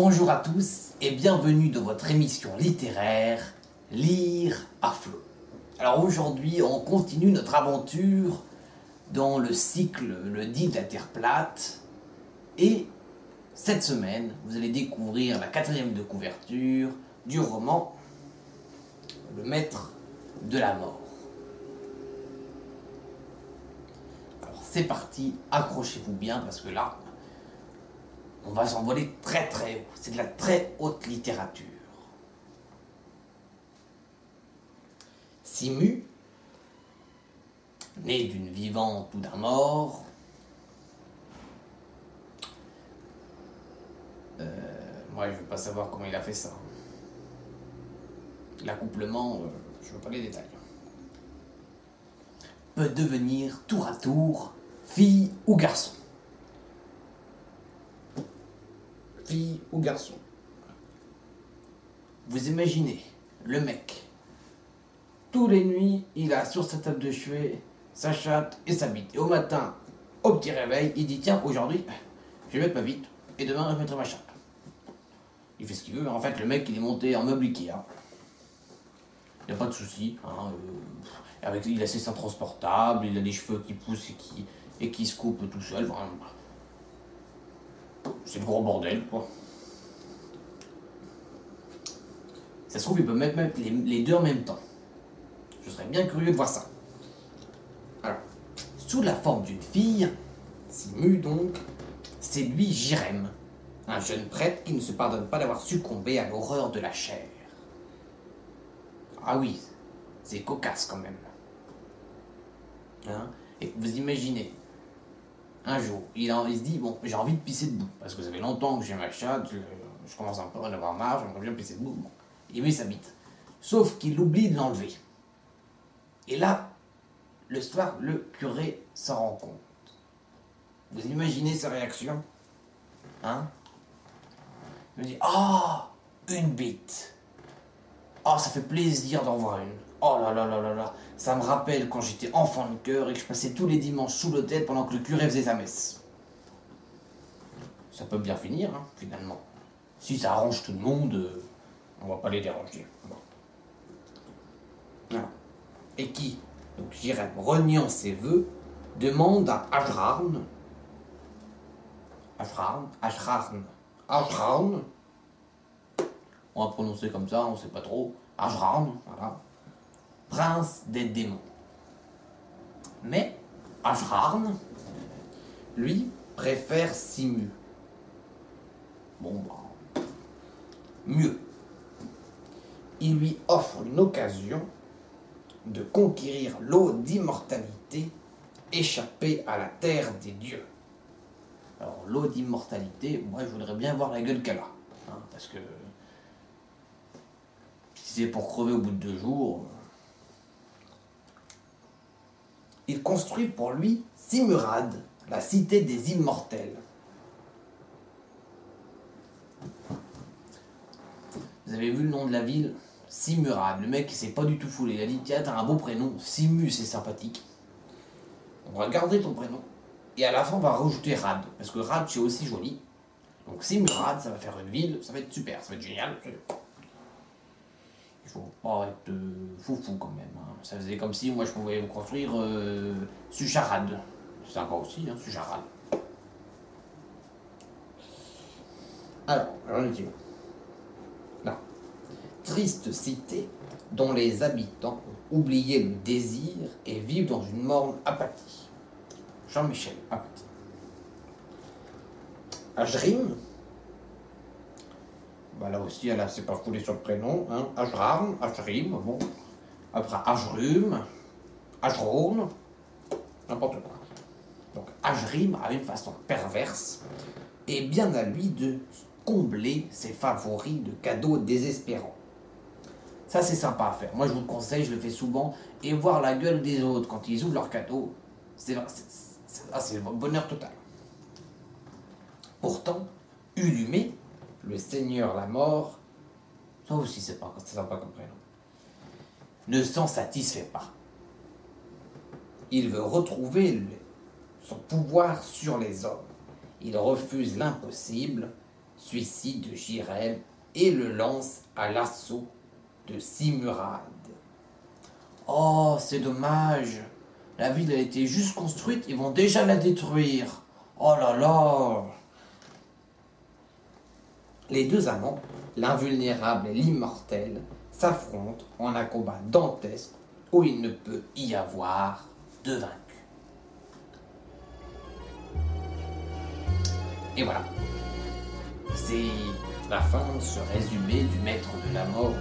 Bonjour à tous et bienvenue dans votre émission littéraire Lire à flot. Alors aujourd'hui on continue notre aventure dans le cycle Le dit de la Terre plate et cette semaine vous allez découvrir la 4e de couverture du roman Le Maître de la Mort. Alors c'est parti, accrochez-vous bien parce que là on va s'envoler très très haut. C'est de la très haute littérature. Simu, né d'une vivante ou d'un mort, moi je veux pas savoir comment il a fait ça. L'accouplement, je veux pas les détails. Peut devenir tour à tour fille ou garçon. Fille ou garçon. Vous imaginez, le mec, tous les nuits, il a sur sa table de chevet sa chatte et sa bite. Et au matin, au petit réveil, il dit tiens, aujourd'hui, je vais mettre ma bite et demain, je mettrai ma chatte. Il fait ce qu'il veut. En fait, le mec, il est monté en meuble Ikea. Il n'y a pas de souci. Il a ses seins transportables, il a des cheveux qui poussent et qui se coupent tout seul. Enfin, c'est le gros bordel, quoi. Ça se trouve, il peut mettre les deux en même temps. Je serais bien curieux de voir ça. Alors, sous la forme d'une fille, Simu donc, séduit Jirem, un jeune prêtre qui ne se pardonne pas d'avoir succombé à l'horreur de la chair. Ah oui, c'est cocasse quand même. Et vous imaginez, un jour, il se dit, bon, j'ai envie de pisser debout, parce que ça fait longtemps que j'ai ma chatte, je commence un peu à en avoir marre, j'aimerais bien pisser debout. Bon. Il met sa bite. Sauf qu'il oublie de l'enlever. Et là, le soir, le curé s'en rend compte. Vous imaginez sa réaction? Il me dit, une bite. Oh, ça fait plaisir d'en voir une. Oh là là là là là. Ça me rappelle quand j'étais enfant de cœur et que je passais tous les dimanches sous l'autel pendant que le curé faisait sa messe. Ça peut bien finir, finalement. Si ça arrange tout le monde, on va pas les déranger. Bon. Voilà. Et qui, donc Jirem, reniant ses vœux, demande à Ajrarn, on va prononcer comme ça, on sait pas trop, Ajrarn, voilà, prince des démons. Mais Ajrarn, lui, préfère Simu. Bon, mieux. Il lui offre une occasion de conquérir l'eau d'immortalité échappée à la terre des dieux. Alors, l'eau d'immortalité, moi je voudrais bien voir la gueule qu'elle a. Parce que si c'est pour crever au bout de 2 jours... Il construit pour lui Simurad, la cité des immortels. Vous avez vu le nom de la ville? Simurad. Le mec il s'est pas du tout foulé. Il a dit tiens, t'as un beau prénom, Simu, c'est sympathique. On va garder ton prénom. Et à la fin, on va rajouter Rad. Parce que Rad, c'est aussi joli. Donc Simurad, ça va faire une ville. Ça va être super, ça va être génial. Il faut pas être foufou quand même. Ça faisait comme si moi je pouvais construire Sucharad. C'est sympa aussi, Sucharad. Alors, on est où? Là. Triste cité dont les habitants ont oublié le désir et vivent dans une morne apathie. Jean-Michel Apathy. Ajrim, là aussi, elle s'est pas foulée sur le prénom. Ajram, Ajrim, bon. Après Ajrum, Ajroun, n'importe quoi. Donc Ajrim a une façon perverse et bien à lui de combler ses favoris de cadeaux désespérants. Ça c'est sympa à faire. Moi je vous le conseille, je le fais souvent. Et voir la gueule des autres quand ils ouvrent leurs cadeaux, c'est le bonheur total. Pourtant, Ulumé, le seigneur la mort, ça aussi c'est sympa comme prénom, ne s'en satisfait pas. Il veut retrouver son pouvoir sur les hommes. Il refuse l'impossible suicide de Jirel et le lance à l'assaut de Simurad. Oh, c'est dommage. La ville a été juste construite, ils vont déjà la détruire. Oh là là. Les deux amants, l'invulnérable et l'immortel, s'affrontent en un combat dantesque où il ne peut y avoir de vaincu. Et voilà. C'est la fin de ce résumé du Maître de la Mort.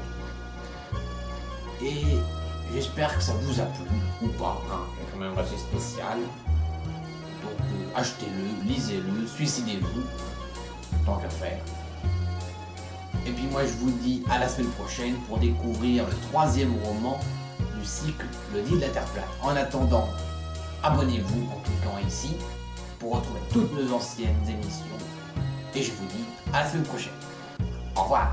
Et j'espère que ça vous a plu, ou pas, hein, c'est quand même assez spécial. Donc achetez-le, lisez-le, suicidez-vous, tant qu'à faire. Et puis moi je vous dis à la semaine prochaine pour découvrir le 3e roman du cycle Le Nid de la Terre plate. En attendant, abonnez-vous en cliquant ici pour retrouver toutes nos anciennes émissions. Et je vous dis à la semaine prochaine. Au revoir.